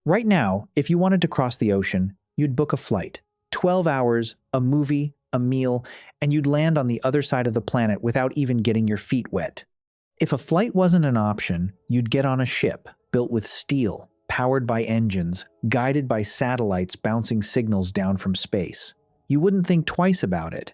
Right now, if you wanted to cross the ocean, you'd book a flight. 12 hours, a movie, a meal, and you'd land on the other side of the planet without even getting your feet wet. If a flight wasn't an option, you'd get on a ship built with steel, powered by engines, guided by satellites bouncing signals down from space. You wouldn't think twice about it.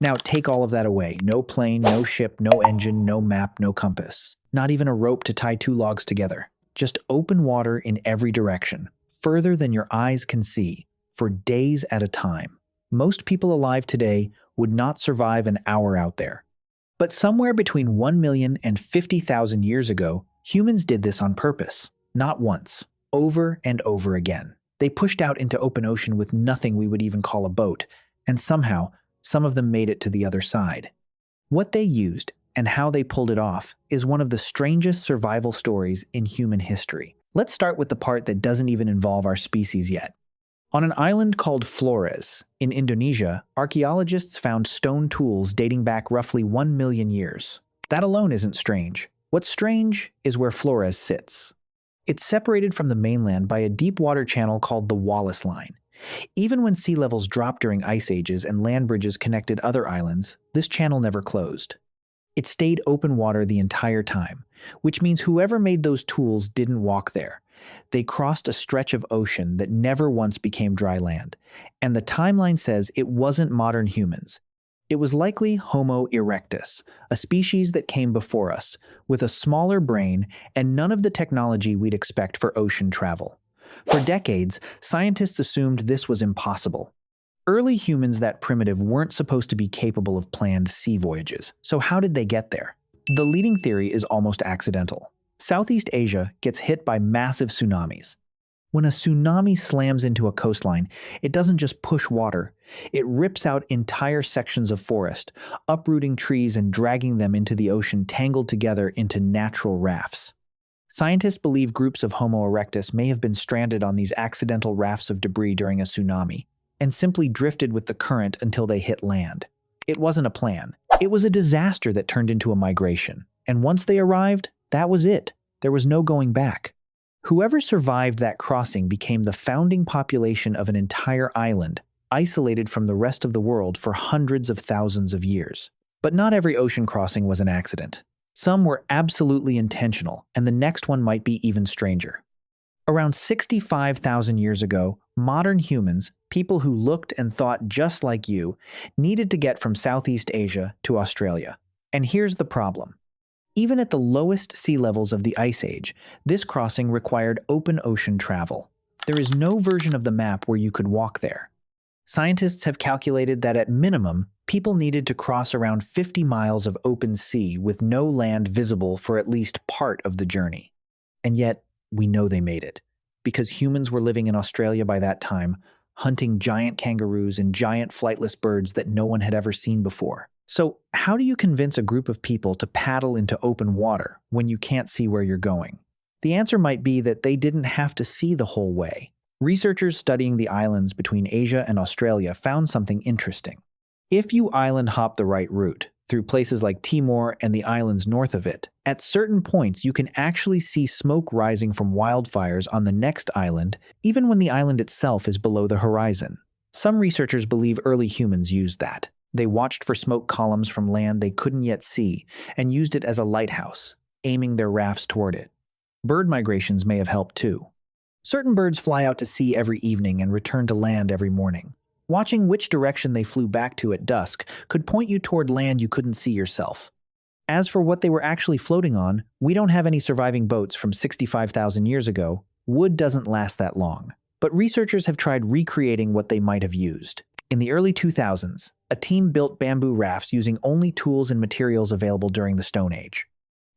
Now take all of that away. No plane, no ship, no engine, no map, no compass. Not even a rope to tie two logs together. Just open water in every direction, further than your eyes can see, for days at a time. Most people alive today would not survive an hour out there. But somewhere between 1 million and 50,000 years ago, humans did this on purpose. Not once, over and over again. They pushed out into open ocean with nothing we would even call a boat, and somehow, some of them made it to the other side. What they used and how they pulled it off is one of the strangest survival stories in human history. Let's start with the part that doesn't even involve our species yet. On an island called Flores, in Indonesia, archaeologists found stone tools dating back roughly 1 million years. That alone isn't strange. What's strange is where Flores sits. It's separated from the mainland by a deep water channel called the Wallace Line. Even when sea levels dropped during ice ages and land bridges connected other islands, this channel never closed. It stayed open water the entire time, which means whoever made those tools didn't walk there. They crossed a stretch of ocean that never once became dry land, and the timeline says it wasn't modern humans. It was likely Homo erectus, a species that came before us, with a smaller brain and none of the technology we'd expect for ocean travel. For decades, scientists assumed this was impossible. Early humans that primitive weren't supposed to be capable of planned sea voyages, so how did they get there? The leading theory is almost accidental. Southeast Asia gets hit by massive tsunamis. When a tsunami slams into a coastline, it doesn't just push water, it rips out entire sections of forest, uprooting trees and dragging them into the ocean tangled together into natural rafts. Scientists believe groups of Homo erectus may have been stranded on these accidental rafts of debris during a tsunami, and simply drifted with the current until they hit land. It wasn't a plan. It was a disaster that turned into a migration. And once they arrived, that was it. There was no going back. Whoever survived that crossing became the founding population of an entire island, isolated from the rest of the world for hundreds of thousands of years. But not every ocean crossing was an accident. Some were absolutely intentional, and the next one might be even stranger. Around 65,000 years ago, modern humans, people who looked and thought just like you, needed to get from Southeast Asia to Australia. And here's the problem. Even at the lowest sea levels of the Ice Age, this crossing required open ocean travel. There is no version of the map where you could walk there. Scientists have calculated that at minimum, people needed to cross around 50 miles of open sea with no land visible for at least part of the journey. And yet, we know they made it, because humans were living in Australia by that time, hunting giant kangaroos and giant flightless birds that no one had ever seen before. So, how do you convince a group of people to paddle into open water when you can't see where you're going? The answer might be that they didn't have to see the whole way. Researchers studying the islands between Asia and Australia found something interesting. If you island hop the right route, through places like Timor and the islands north of it, at certain points you can actually see smoke rising from wildfires on the next island, even when the island itself is below the horizon. Some researchers believe early humans used that. They watched for smoke columns from land they couldn't yet see and used it as a lighthouse, aiming their rafts toward it. Bird migrations may have helped too. Certain birds fly out to sea every evening and return to land every morning. Watching which direction they flew back to at dusk could point you toward land you couldn't see yourself. As for what they were actually floating on, we don't have any surviving boats from 65,000 years ago. Wood doesn't last that long. But researchers have tried recreating what they might have used. In the early 2000s, a team built bamboo rafts using only tools and materials available during the Stone Age.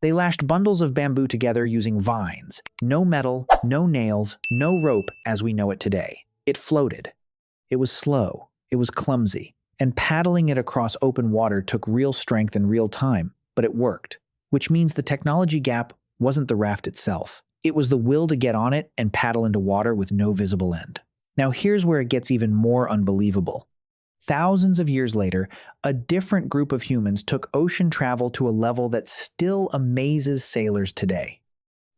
They lashed bundles of bamboo together using vines. No metal, no nails, no rope as we know it today. It floated. It was slow, it was clumsy, and paddling it across open water took real strength and real time, but it worked. Which means the technology gap wasn't the raft itself. It was the will to get on it and paddle into water with no visible end. Now here's where it gets even more unbelievable. Thousands of years later, a different group of humans took ocean travel to a level that still amazes sailors today.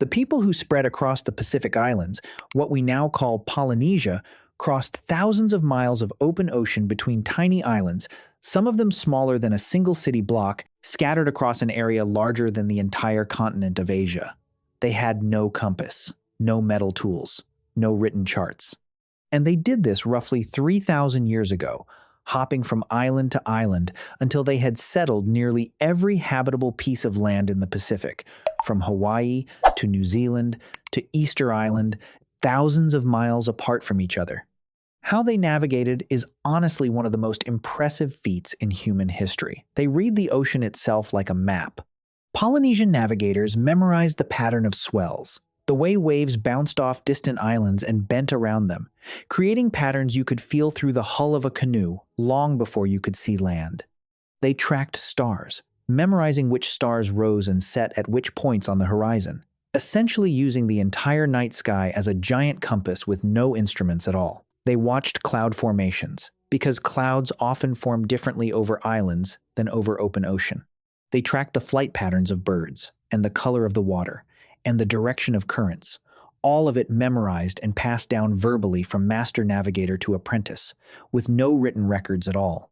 The people who spread across the Pacific Islands, what we now call Polynesia, crossed thousands of miles of open ocean between tiny islands, some of them smaller than a single city block, scattered across an area larger than the entire continent of Asia. They had no compass, no metal tools, no written charts. And they did this roughly 3,000 years ago, hopping from island to island until they had settled nearly every habitable piece of land in the Pacific, from Hawaii to New Zealand to Easter Island, thousands of miles apart from each other. How they navigated is honestly one of the most impressive feats in human history. They read the ocean itself like a map. Polynesian navigators memorized the pattern of swells, the way waves bounced off distant islands and bent around them, creating patterns you could feel through the hull of a canoe long before you could see land. They tracked stars, memorizing which stars rose and set at which points on the horizon, essentially using the entire night sky as a giant compass with no instruments at all. They watched cloud formations, because clouds often form differently over islands than over open ocean. They tracked the flight patterns of birds, and the color of the water, and the direction of currents, all of it memorized and passed down verbally from master navigator to apprentice, with no written records at all.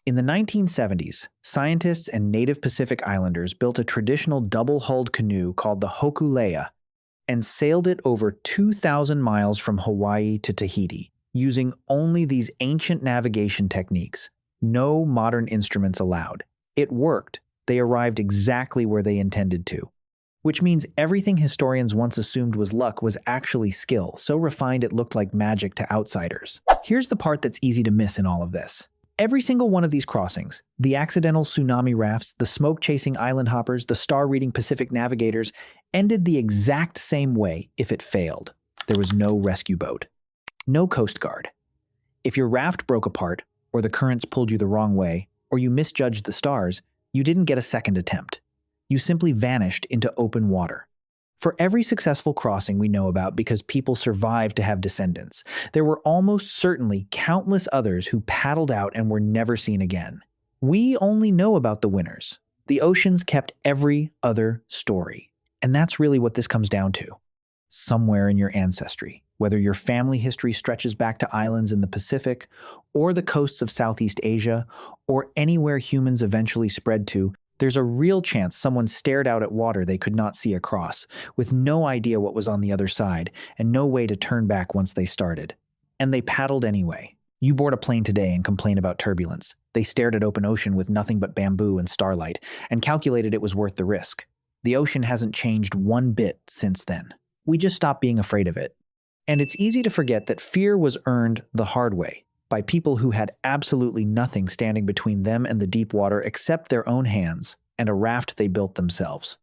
In the 1970s, scientists and native Pacific Islanders built a traditional double-hulled canoe called the Hokulea and sailed it over 2,000 miles from Hawaii to Tahiti, using only these ancient navigation techniques, no modern instruments allowed. It worked. They arrived exactly where they intended to. Which means everything historians once assumed was luck was actually skill, so refined it looked like magic to outsiders. Here's the part that's easy to miss in all of this. Every single one of these crossings, the accidental tsunami rafts, the smoke-chasing island hoppers, the star-reading Pacific navigators, ended the exact same way if it failed. There was no rescue boat. No Coast Guard. If your raft broke apart, or the currents pulled you the wrong way, or you misjudged the stars, you didn't get a second attempt. You simply vanished into open water. For every successful crossing we know about because people survived to have descendants, there were almost certainly countless others who paddled out and were never seen again. We only know about the winners. The oceans kept every other story. And that's really what this comes down to. Somewhere in your ancestry, whether your family history stretches back to islands in the Pacific, or the coasts of Southeast Asia, or anywhere humans eventually spread to, there's a real chance someone stared out at water they could not see across, with no idea what was on the other side, and no way to turn back once they started. And they paddled anyway. You board a plane today and complain about turbulence. They stared at open ocean with nothing but bamboo and starlight, and calculated it was worth the risk. The ocean hasn't changed one bit since then. We just stopped being afraid of it. And it's easy to forget that fear was earned the hard way, by people who had absolutely nothing standing between them and the deep water except their own hands and a raft they built themselves.